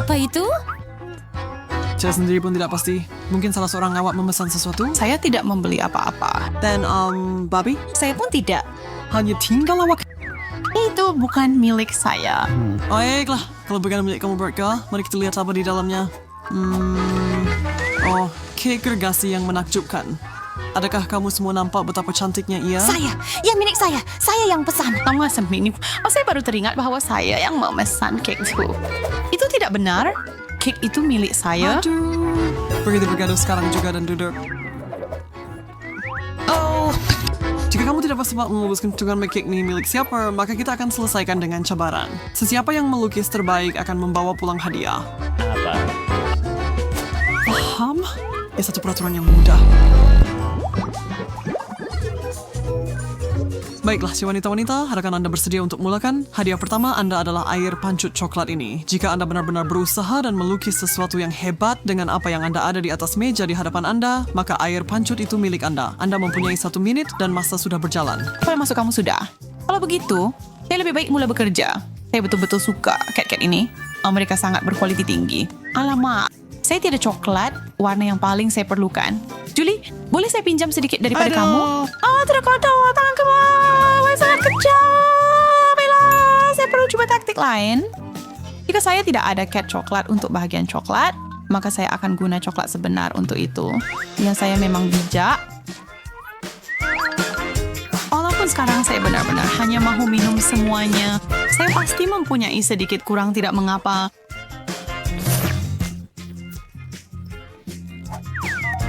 Apa itu? Saya sendiri pun tidak pasti. Mungkin salah seorang awak memesan sesuatu. Saya tidak membeli apa-apa. Dan, Bobby, Saya pun tidak. hanya tinggal awak. Itu bukan milik saya. Baiklah, kalau bukan milik kamu, Bertka, mari kita lihat apa di dalamnya. Oh, kek gergasi yang menakjubkan. Adakah kamu semua nampak betapa cantiknya ia? Saya, yang milik saya. Saya yang pesan. Kamu ini. Saya baru teringat bahwa saya yang memesan kek itu. Itu tidak benar. Kek itu milik saya. Aduh. Begitu bergaduh sekarang juga dan duduk. Oh, Jika kamu tidak sempat memutuskan dengan kek ini milik siapa, maka kita akan selesaikan dengan cabaran. Sesiapa yang melukis terbaik akan membawa pulang hadiah. Paham? Ya, satu peraturan yang mudah. Baiklah, si wanita-wanita, adakah Anda bersedia untuk mulakan? Hadiah pertama Anda adalah air pancut coklat ini. Jika Anda benar-benar berusaha dan melukis sesuatu yang hebat dengan apa yang Anda ada di atas meja di hadapan Anda, maka air pancut itu milik Anda. Anda mempunyai 1 menit dan masa sudah berjalan. apa yang masuk kamu sudah? Kalau begitu, saya lebih baik mulai bekerja. Saya betul-betul suka cat-cat ini. Mereka sangat berkualiti tinggi. Alamak, saya tidak coklat, warna yang paling saya perlukan. Julie, boleh saya pinjam sedikit daripada Aduh. kamu? Tidak kotor, tangan kamu. Saya sangat kejam. Baiklah, saya perlu coba taktik lain. Jika saya tidak ada cat coklat untuk bahagian coklat, maka saya akan guna coklat sebenar untuk itu. Ya, saya memang bijak. Walaupun sekarang saya benar-benar hanya mahu minum semuanya, saya pasti mempunyai sedikit kurang tidak mengapa.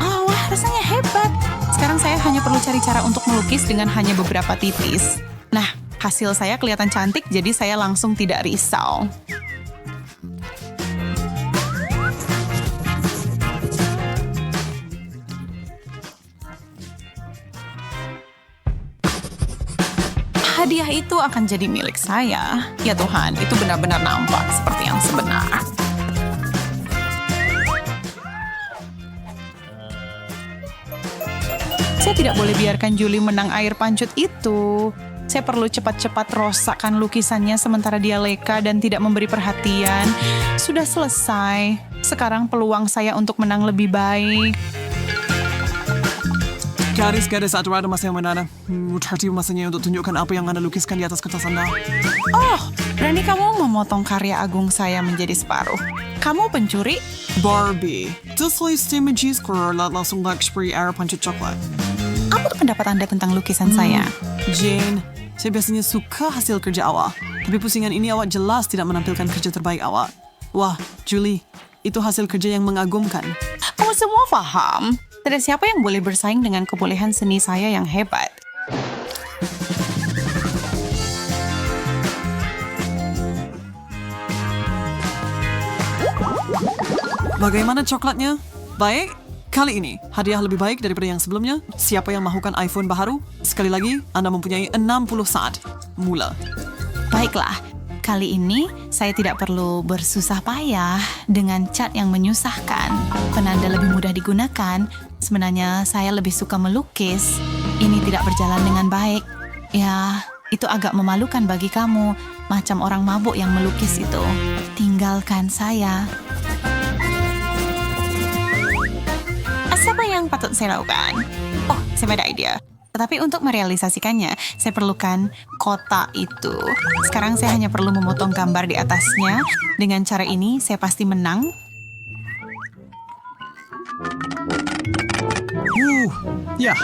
Wah, rasanya hebat. Sekarang saya hanya perlu cari cara untuk melukis dengan hanya beberapa titis. Nah, hasil saya kelihatan cantik, jadi saya langsung tidak risau. Hadiah itu akan jadi milik saya. Ya Tuhan, itu benar-benar nampak seperti yang sebenar. Saya tidak boleh biarkan Julie menang air pancut itu. Saya perlu cepat-cepat rosakkan lukisannya sementara dia leka dan tidak memberi perhatian. Sudah selesai. Sekarang peluang saya untuk menang lebih baik. Garis-garis aturan ada masa yang mana? Tertiba masanya untuk tunjukkan apa yang Anda lukiskan di atas kertas Anda. Oh, berani kamu memotong karya agung saya menjadi separuh. Kamu pencuri? Barbie, setelah istimewa square langsung spree air pancut coklat. Apa pendapat Anda tentang lukisan saya? Jane, saya biasanya suka hasil kerja awak. Tapi pusingan ini awak jelas tidak menampilkan kerja terbaik awak. Wah, Julie, itu hasil kerja yang mengagumkan. Kamu semua paham? Tidak siapa yang boleh bersaing dengan kebolehan seni saya yang hebat. Bagaimana coklatnya? Baik, kali ini hadiah lebih baik daripada yang sebelumnya. Siapa yang mahukan iPhone baru? Sekali lagi, Anda mempunyai 60 saat. Mula. Baiklah, kali ini saya tidak perlu bersusah payah dengan cat yang menyusahkan. Penanda lebih mudah digunakan. Sebenarnya saya lebih suka melukis. Ini tidak berjalan dengan baik. Ya, itu agak memalukan bagi kamu. Macam orang mabuk yang melukis itu. Tinggalkan saya. Apa yang patut saya lakukan? Oh, saya ada ide. Tetapi untuk merealisasikannya, saya perlukan kotak itu. Sekarang saya hanya perlu memotong gambar di atasnya. Dengan cara ini, saya pasti menang. Ya.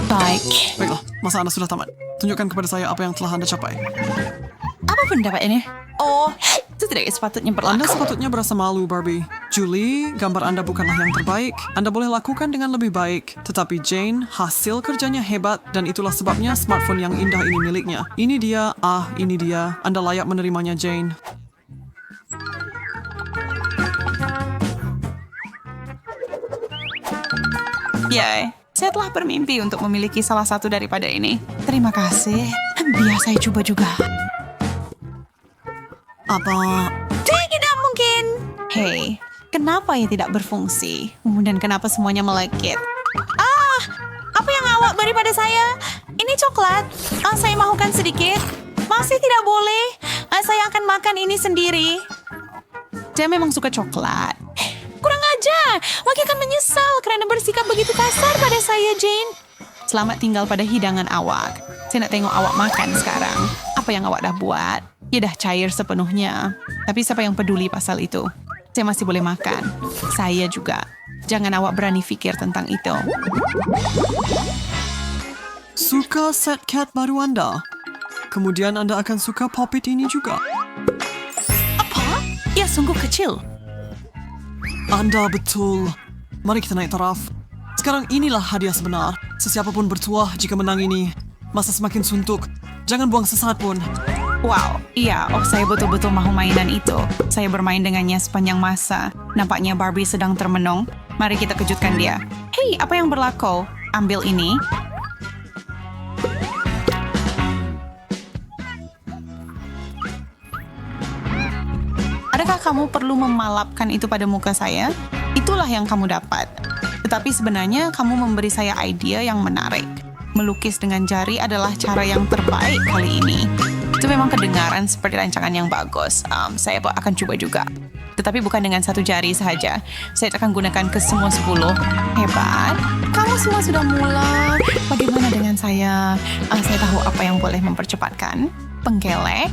Baik. Baiklah, masa Anda sudah tamat. Tunjukkan kepada saya apa yang telah Anda capai. Apa pendapat ini? Oh, itu tidak sepatutnya Anda berlaku. sepatutnya berasa malu, Barbie. Julie, gambar Anda bukanlah yang terbaik. Anda boleh lakukan dengan lebih baik. Tetapi Jane, hasil kerjanya hebat dan itulah sebabnya smartphone yang indah ini miliknya. Ini dia, ini dia. Anda layak menerimanya, Jane. Yay, saya telah bermimpi untuk memiliki salah satu daripada ini. Terima kasih. Biar saya coba juga. Apa? Tidak mungkin. Hei, kenapa ya tidak berfungsi? Dan kenapa semuanya melekit? Apa yang awak beri pada saya? Ini coklat. Saya mahukan sedikit. Masih tidak boleh. saya akan makan ini sendiri. Saya memang suka coklat. Kurang ajar. Laki akan menyesal karena bersikap begitu kasar pada saya, Jane. Selamat tinggal pada hidangan awak. Saya nak tengok awak makan sekarang. Apa yang awak dah buat? Ya dah cair sepenuhnya. Tapi siapa yang peduli pasal itu? Saya masih boleh makan. Saya juga. Jangan awak berani fikir tentang itu. Suka set cat baru Anda? Kemudian Anda akan suka Pop-It ini juga. Apa? Ia sungguh kecil. Anda betul. Mari kita naik taraf. Sekarang inilah hadiah sebenar. Sesiapapun bertuah jika menang ini. Masa semakin suntuk. Jangan buang sesaat pun. Wow, iya, saya betul-betul mahu mainan itu. Saya bermain dengannya sepanjang masa. Nampaknya Barbie sedang termenung. Mari kita kejutkan dia. Hei, apa yang berlaku? Ambil ini. Adakah kamu perlu memalapkan itu pada muka saya? Itulah yang kamu dapat. Tetapi sebenarnya kamu memberi saya ide yang menarik. Melukis dengan jari adalah cara yang terbaik kali ini. Itu memang kedengaran seperti rancangan yang bagus. Saya akan coba juga. Tetapi bukan dengan satu jari sahaja. Saya akan gunakan ke semua 10. Hebat. Kamu semua sudah mula. Bagaimana dengan saya? Saya tahu apa yang boleh mempercepatkan. Penggelek.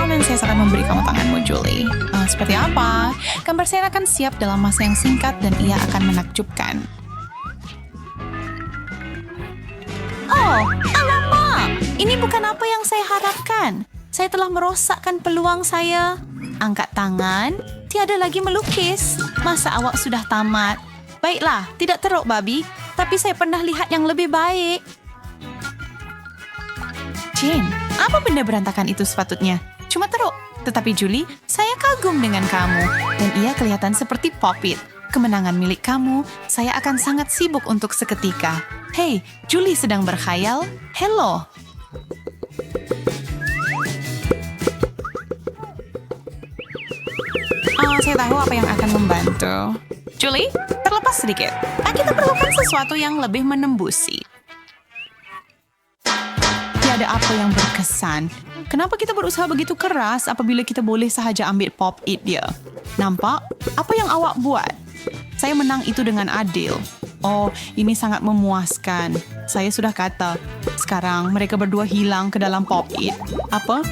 Dan saya akan memberi kamu tanganmu, Julie. Seperti apa? Gambar saya akan siap dalam masa yang singkat dan ia akan menakjubkan. Oh, alamak! Ini bukan apa yang saya harapkan. Saya telah merosakkan peluang saya. Angkat tangan, tiada lagi melukis. Masa awak sudah tamat? Baiklah, tidak teruk, babi. Tapi saya pernah lihat yang lebih baik. Jane, apa benda berantakan itu sepatutnya? Cuma teruk. Tetapi Julie, saya kagum dengan kamu. Dan ia kelihatan seperti Pop-It. Kemenangan milik kamu, saya akan sangat sibuk untuk seketika. Hei, Julie sedang berkhayal. Hello. Saya tahu apa yang akan membantu. Julie, terlepas sedikit. Kita perlukan sesuatu yang lebih menembusi. Tiada apa yang berkesan. Kenapa kita berusaha begitu keras apabila kita boleh sahaja ambil Pop-It dia? Nampak? Apa yang awak buat? Saya menang itu dengan adil. Oh, ini sangat memuaskan. Saya sudah kata. Sekarang mereka berdua hilang ke dalam Pop-It. Apa?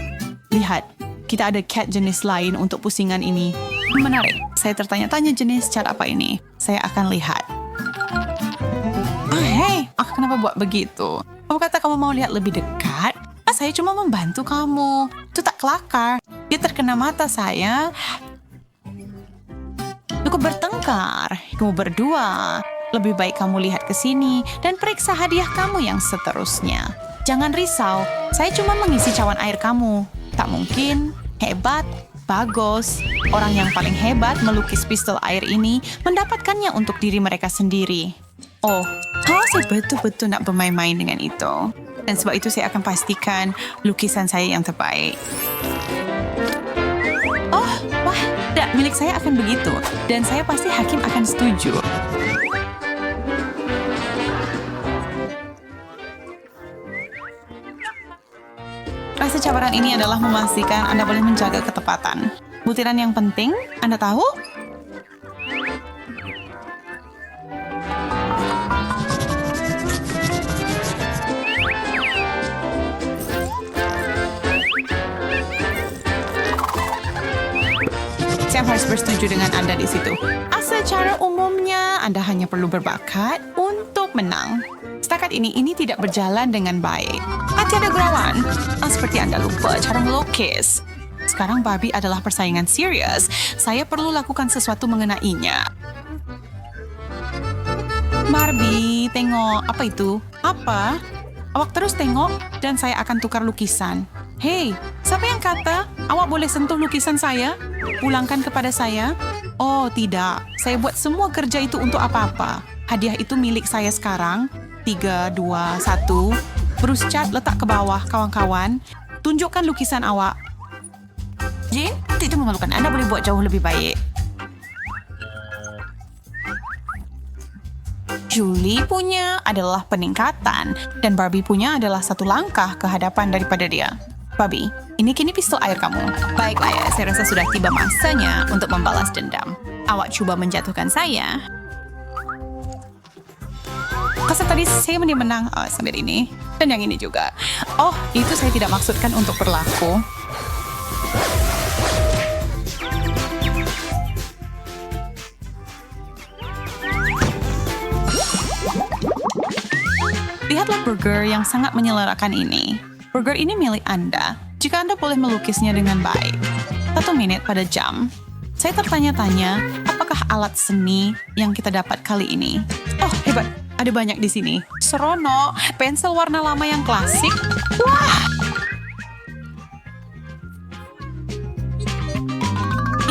Lihat, kita ada cat jenis lain untuk pusingan ini. Menarik. Saya tertanya-tanya jenis cat apa ini. Saya akan lihat. Hei, kenapa buat begitu? Kamu kata kamu mau lihat lebih dekat? Saya cuma membantu kamu. Itu tak kelakar. Dia terkena mata saya. Cukup bertengkar. Kamu berdua. Lebih baik kamu lihat ke sini dan periksa hadiah kamu yang seterusnya. Jangan risau. Saya cuma mengisi cawan air kamu. Tak mungkin. Hebat. Bagus. Orang yang paling hebat melukis pistol air ini mendapatkannya untuk diri mereka sendiri. Oh, saya betul-betul nak bermain-main dengan itu. Dan sebab itu saya akan pastikan lukisan saya yang terbaik. Oh, wah, tak, milik saya akan begitu. Dan saya pasti hakim akan setuju. Rasa cabaran ini adalah memastikan Anda boleh menjaga ketepatan. Butiran yang penting, Anda tahu? Saya harus bersetuju dengan Anda di situ. Secara umumnya, Anda hanya perlu berbakat untuk menang. Setakat ini tidak berjalan dengan baik. Tiada gurauan. Seperti Anda lupa cara melukis. Sekarang Barbie adalah persaingan serius. Saya perlu lakukan sesuatu mengenainya. Barbie, tengok. Apa itu? Apa? Awak terus tengok dan saya akan tukar lukisan. Hei, siapa yang kata awak boleh sentuh lukisan saya? Pulangkan kepada saya? Oh, tidak. Saya buat semua kerja itu untuk apa-apa. Hadiah itu milik saya sekarang. 3, 2, 1. Bruce cat letak ke bawah, kawan-kawan. Tunjukkan lukisan awak. Jane, itu memalukan. Anda boleh buat jauh lebih baik. Julie punya adalah peningkatan dan Barbie punya adalah satu langkah ke hadapan daripada dia. Barbie, ini kini pistol air kamu. Baiklah ya, saya rasa sudah tiba masanya untuk membalas dendam. Awak coba menjatuhkan saya. Kesan tadi saya menang sambil ini. Dan yang ini juga. Oh, itu saya tidak maksudkan untuk berlaku. Lihatlah burger yang sangat menyelerakan ini. Burger ini milik Anda. Jika Anda boleh melukisnya dengan baik. 1 menit pada jam. Saya tertanya-tanya, apakah alat seni yang kita dapat kali ini? Oh, hebat. Ada banyak di sini. Serono, pensil warna lama yang klasik. Wah!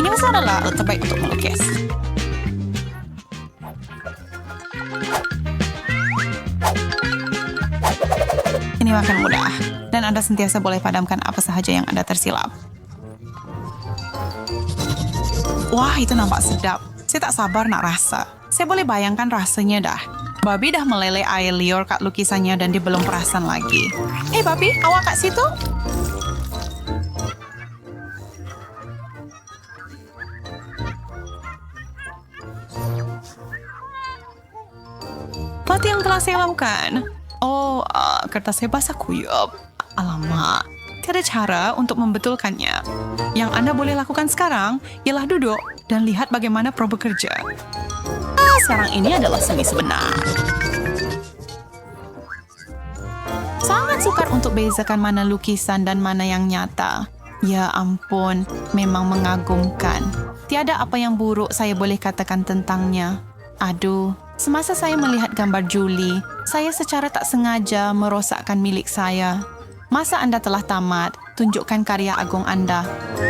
Ini adalah alat terbaik untuk melukis. Ini akan mudah, dan Anda sentiasa boleh padamkan apa sahaja yang Anda tersilap. Wah, itu nampak sedap. Saya tak sabar nak rasa. Saya boleh bayangkan rasanya dah. Barbie dah meleleh air liur kat lukisannya dan dia belum perasan lagi. Barbie, awak kat situ? Apa yang telah saya lakukan? Oh, kertas saya basah kuyup. Alamak, tiada cara untuk membetulkannya. Yang Anda boleh lakukan sekarang ialah duduk dan lihat bagaimana Pro bekerja. Sekarang ini adalah seni sebenar. Sangat sukar untuk bezakan mana lukisan dan mana yang nyata. Ya ampun, memang mengagumkan. Tiada apa yang buruk saya boleh katakan tentangnya. Aduh, semasa saya melihat gambar Julie, saya secara tak sengaja merosakkan milik saya. Masa Anda telah tamat, tunjukkan karya agung Anda.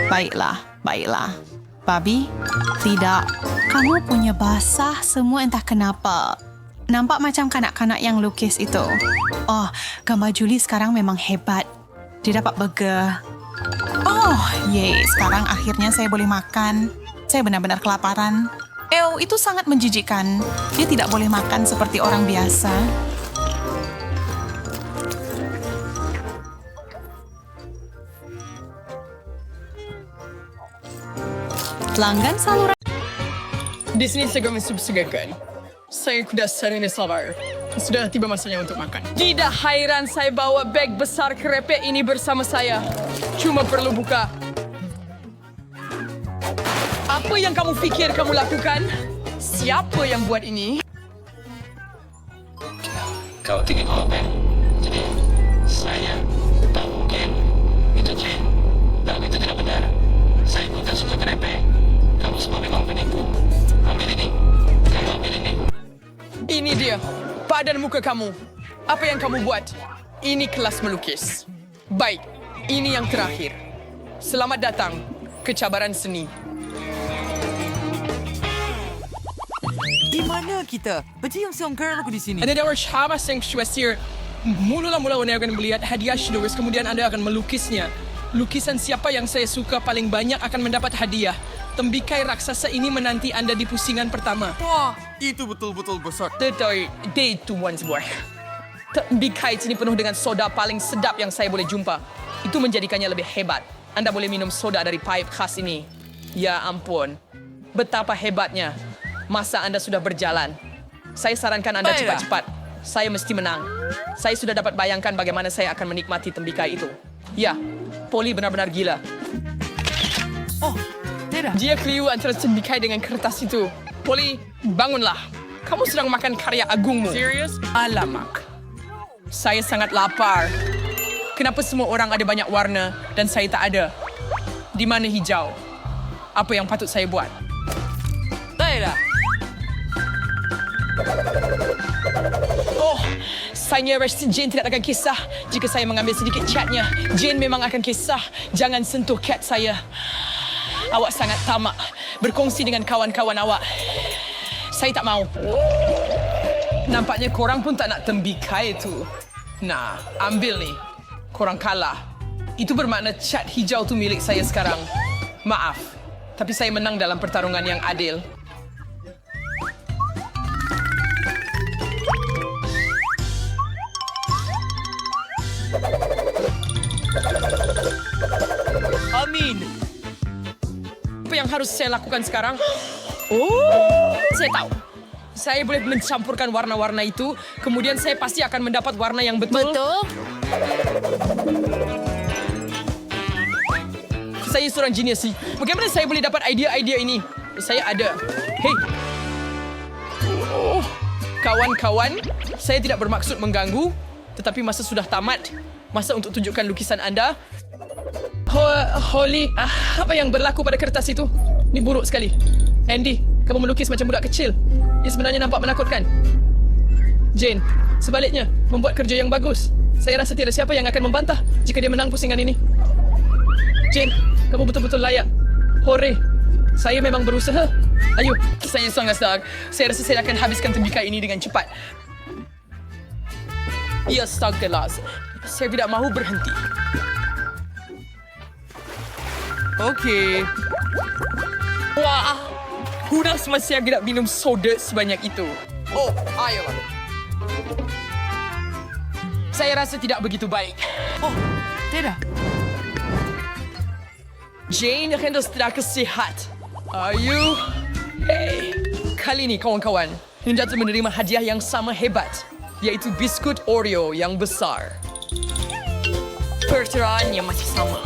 Baiklah. Barbie, tidak. Kamu punya basah semua entah kenapa. Nampak macam kanak-kanak yang lukis itu. Oh, gambar Julie sekarang memang hebat. Dia dapat burger. Oh, sekarang akhirnya saya boleh makan. Saya benar-benar kelaparan. Itu sangat menjijikkan. Dia tidak boleh makan seperti orang biasa. Pelanggan saluran. Di sini saya mensegarkan. Saya kuda serene sabar. Sudah tiba masanya untuk makan. Tidak hairan saya bawa beg besar kerepek ini bersama saya. Cuma perlu buka. Apa yang kamu fikir kamu lakukan? Siapa yang buat ini? Kau tinggi komen. Jadi, saya tak mungkin. Itu Jane. Dan itu tidak benar. Saya bukan suka kerepek. Kamu semua memang penipu. Ambil ini. Kamu ambil ini. Ini dia. Padan muka kamu. Apa yang kamu buat? Ini kelas melukis. Baik, ini yang terakhir. Selamat datang ke cabaran seni. Di mana kita? Baju yang songkar aku di sini. Anda dapat syabas yang syuasir. Mula Anda akan melihat hadiah Shadowers, kemudian Anda akan melukisnya. Lukisan siapa yang saya suka paling banyak akan mendapat hadiah. Tembikai raksasa ini menanti Anda di pusingan pertama. Wah, itu betul-betul besar. Tetapi, day tuan sebuah. Tembikai ini penuh dengan soda paling sedap yang saya boleh jumpa. Itu menjadikannya lebih hebat. Anda boleh minum soda dari pipe khas ini. Ya ampun, betapa hebatnya. Masa Anda sudah berjalan. Saya sarankan Anda cepat-cepat. Saya mesti menang. Saya sudah dapat bayangkan bagaimana saya akan menikmati tembikai itu. Ya, Polly benar-benar gila. Oh, tidak. Dia keliru antara tembikai dengan kertas itu. Polly, bangunlah. Kamu sedang makan karya agungmu. Serius? Alamak. Saya sangat lapar. Kenapa semua orang ada banyak warna dan saya tak ada? Di mana hijau? Apa yang patut saya buat? Tidak. Oh, saya rasa Jane tidak akan kisah jika saya mengambil sedikit catnya. Jane memang akan kisah. Jangan sentuh cat saya. Awak sangat tamak berkongsi dengan kawan-kawan awak. Saya tak mau. Nampaknya korang pun tak nak tembikai itu. Nah, ambil ni. Korang kalah. Itu bermakna cat hijau tu milik saya sekarang. Maaf, tapi saya menang dalam pertarungan yang adil. harus saya lakukan sekarang? Oh, saya tahu. Saya boleh mencampurkan warna-warna itu, kemudian saya pasti akan mendapat warna yang betul. Betul. Saya seorang genius sih. Bagaimana saya boleh dapat idea-idea ini? Saya ada. Hei. Oh, kawan-kawan, saya tidak bermaksud mengganggu, tetapi masa sudah tamat. Masa untuk tunjukkan lukisan anda. Holly, apa yang berlaku pada kertas itu? Ini buruk sekali. Andy, kamu melukis macam budak kecil. Ia sebenarnya nampak menakutkan. Jane, sebaliknya, membuat kerja yang bagus. Saya rasa tiada siapa yang akan membantah jika dia menang pusingan ini. Jane, kamu betul-betul layak. Hore, saya memang berusaha. Ayo, saya sangat senang. Saya rasa saya akan habiskan tembikar ini dengan cepat. Ya, astagfirullah. Saya tidak mahu berhenti. Okey. Wah, sudah semasa saya tidak minum soda sebanyak itu. Oh, ayolah. Saya rasa tidak begitu baik. Oh, tidak. Jane hendak tidak sihat. Ayo. Hey, kali ini kawan-kawan, hendak menerima hadiah yang sama hebat, yaitu biskut Oreo yang besar. Perteraannya masih sama.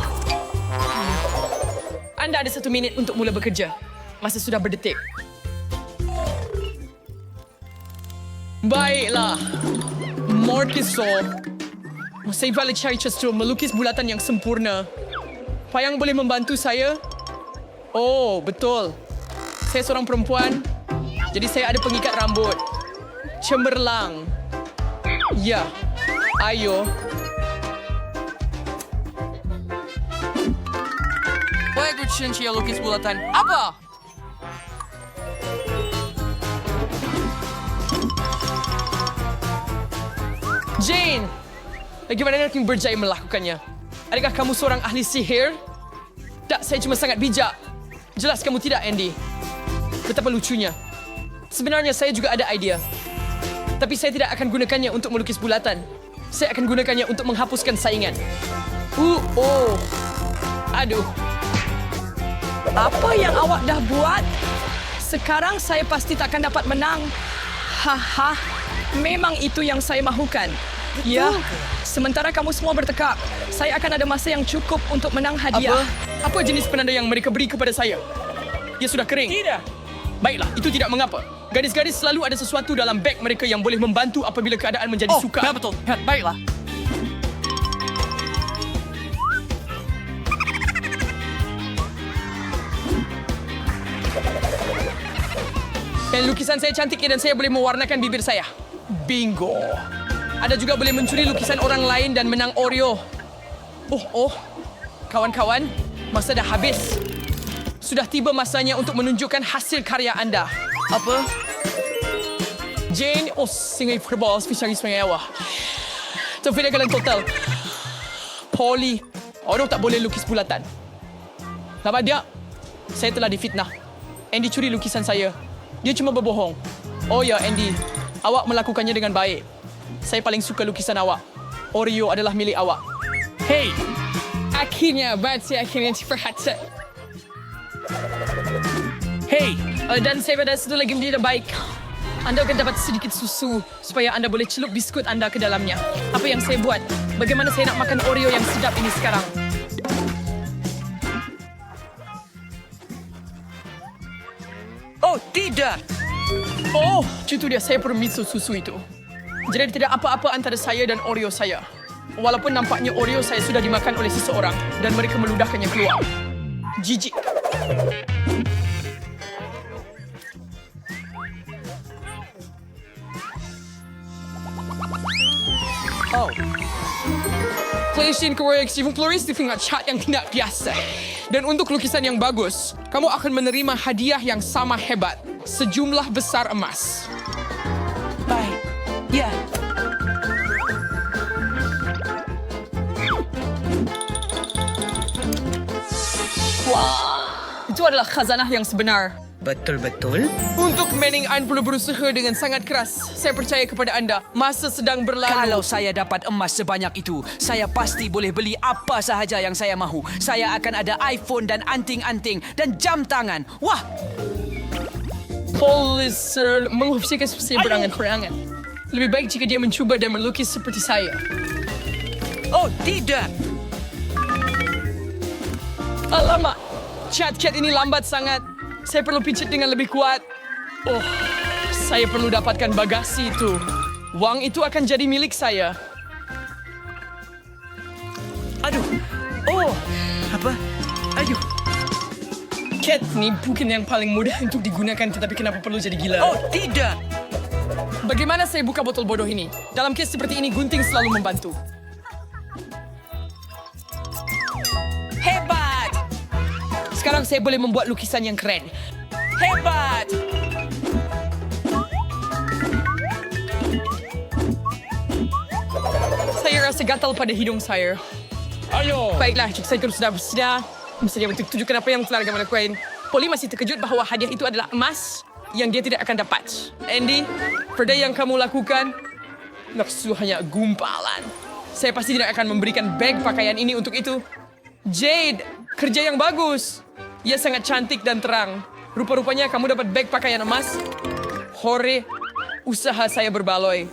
Anda ada 1 minit untuk mula bekerja. Masa sudah berdetik. Baiklah. Mortiso. Saya balik cari Chester melukis bulatan yang sempurna. Payang boleh membantu saya? Oh, betul. Saya seorang perempuan. Jadi saya ada pengikat rambut. Cemerlang. Ya. Ayo. Boleh aku cincin lukis bulatan? Apa? Jane! Bagaimana kamu berjaya melakukannya? Adakah kamu seorang ahli sihir? Tak, saya cuma sangat bijak. Jelas kamu tidak, Andy. Betapa lucunya. Sebenarnya saya juga ada idea. Tapi saya tidak akan gunakannya untuk melukis bulatan. Saya akan gunakannya untuk menghapuskan saingan. Oh. Aduh. Apa yang awak dah buat? Sekarang saya pasti takkan dapat menang. Haha. Memang itu yang saya mahukan. Ya, sementara kamu semua bertekak, saya akan ada masa yang cukup untuk menang hadiah. Apa jenis penanda yang mereka beri kepada saya? Ia sudah kering. Tidak. Baiklah, itu tidak mengapa. Gadis-gadis selalu ada sesuatu dalam beg mereka yang boleh membantu apabila keadaan menjadi sukar. Ya betul. Baiklah. Dan lukisan saya cantik dan saya boleh mewarnakan bibir saya. Bingo. Anda juga boleh mencuri lukisan orang lain dan menang Oreo. Oh. Kawan-kawan, masa dah habis. Sudah tiba masanya untuk menunjukkan hasil karya anda. Apa? Jane, singai football, spesialis pengawah. Terfidakkan total. Polly, orang tak boleh lukis bulatan. Nampak dia? Saya telah difitnah. Andy curi lukisan saya. Dia cuma berbohong. Oh ya, Andy. Awak melakukannya dengan baik. Saya paling suka lukisan awak. Oreo adalah milik awak. Hey! Akhirnya, saya akhirnya diperhatikan. Hey! Dan saya pada satu lagi menjadi baik. Anda akan dapat sedikit susu supaya anda boleh celup biskut anda ke dalamnya. Apa yang saya buat? Bagaimana saya nak makan Oreo yang sedap ini sekarang? Oh, tidak. Oh, itu dia. Saya permisi susu itu. Jadi tidak apa-apa antara saya dan Oreo saya. Walaupun nampaknya Oreo saya sudah dimakan oleh seseorang dan mereka meludahkannya keluar. Jijik. Oh. PlayStation koreksi Floris dengan cat yang tidak biasa. Dan untuk lukisan yang bagus, kamu akan menerima hadiah yang sama hebat. Sejumlah besar emas. Baik. Ya. Wah, itu adalah khazanah yang sebenar. betul-betul? Untuk Manning, Anda perlu berusaha dengan sangat keras. Saya percaya kepada anda. Masa sedang berlalu. Kalau saya dapat emas sebanyak itu, saya pasti boleh beli apa sahaja yang saya mahu. Saya akan ada iPhone dan anting-anting dan jam tangan. Wah, Polis mengofisikan saya berangan-perangan. Lebih baik jika dia mencuba dan melukis seperti saya. oh tidak. Alamak, cat ini lambat sangat. Saya perlu pijit dengan lebih kuat. Oh, saya perlu dapatkan bagasi itu. Wang itu akan jadi milik saya. Aduh. Oh, apa? Aduh. Cat ni bukan yang paling mudah untuk digunakan, tetapi kenapa perlu jadi gila? Oh, tidak. Bagaimana saya buka botol bodoh ini? Dalam kes seperti ini, gunting selalu membantu. Hebat. Sekarang saya boleh membuat lukisan yang keren. Hebat. Saya rasa gatal pada hidung saya. Ayo! Baiklah, jika saya terus sudah bersedia, mesti dia tunjukkan apa yang telah kami lakukan. Polly masih terkejut bahawa hadiah itu adalah emas yang dia tidak akan dapat. Andy, perda yang kamu lakukan, maksud hanya gumpalan. Saya pasti tidak akan memberikan beg pakaian ini untuk itu. Jade, kerja yang bagus. Ia sangat cantik dan terang. Rupa-rupanya kamu dapat beg pakaian emas. Hore, usaha saya berbaloi.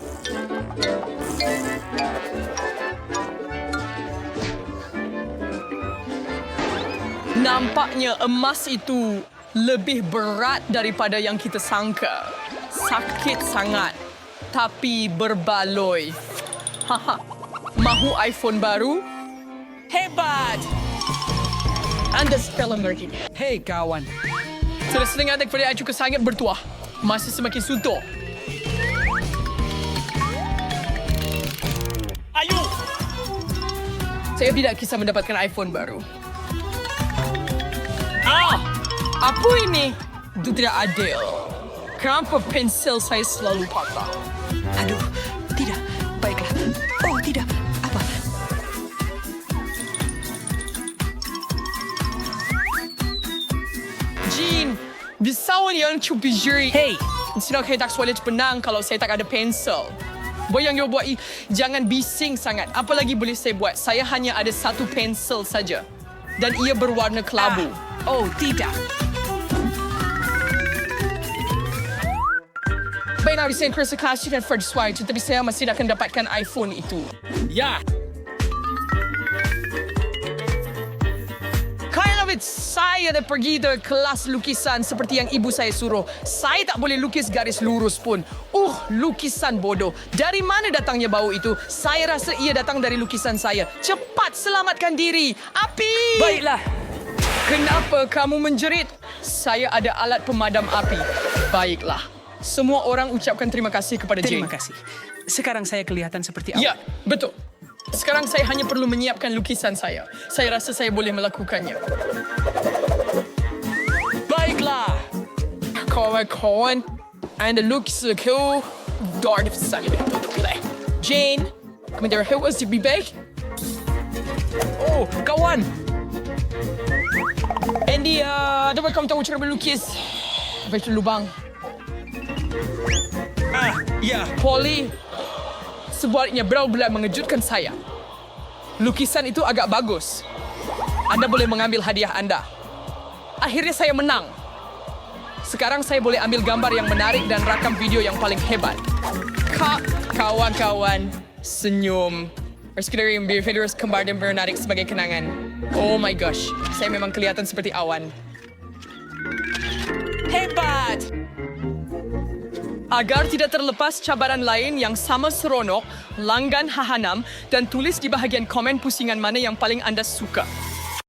Nampaknya emas itu lebih berat daripada yang kita sangka. Sakit sangat, tapi berbaloi. Haha, mahu iPhone baru? Hebat. Anda spell lagi. Hei kawan. Sudah sering ada kepada acuku sangat bertuah. Masih semakin suntuk. Ayo! Saya tidak kisah mendapatkan iPhone baru. Ah! Apa ini? Itu tidak adil. Kenapa pensil saya selalu patah? Aduh, tidak. Baiklah. Oh, tidak. Apa? Jean, bisawan yang cubi juri. Hey. Sino kayo tak sulit penang kalau saya tak ada pensel. Boy yang you buat, jangan bising sangat. Apa lagi boleh saya buat? Saya hanya ada satu pensel saja. Dan ia berwarna kelabu. Oh, tidak. Baiklah, saya kerasa kasih dan Fred Swire, tetapi saya masih akan dapatkan iPhone itu. Ya! Saya dah pergi ke kelas lukisan seperti yang ibu saya suruh. Saya tak boleh lukis garis lurus pun. Lukisan bodoh. Dari mana datangnya bau itu? Saya rasa ia datang dari lukisan saya. Cepat selamatkan diri. Api! Baiklah. Kenapa kamu menjerit? Saya ada alat pemadam api. Baiklah. Semua orang ucapkan terima kasih kepada Jane. Terima kasih. Sekarang saya kelihatan seperti apa? Ya, betul. Sekarang saya hanya perlu menyiapkan lukisan saya. Saya rasa saya boleh melakukannya. Baiklah. Kawan-kawan, Anda lukisku dark sangat betul. Jane, komentar hewas lebih baik. Oh, kawan. Andy, dapat kamu tahu cara melukis? Baca lubang. Ya! Polly, sebaliknya benar-benar mengejutkan saya. Lukisan itu agak bagus. Anda boleh mengambil hadiah Anda. Akhirnya saya menang. Sekarang saya boleh ambil gambar yang menarik dan rakam video yang paling hebat. Kawan-kawan, senyum. Sekedar yang bervideos kembar dan menarik sebagai kenangan. Oh my gosh, saya memang kelihatan seperti awan. Hebat. Agar tidak terlepas cabaran lain yang sama seronok, langgan Hahanam dan tulis di bahagian komen pusingan mana yang paling anda suka.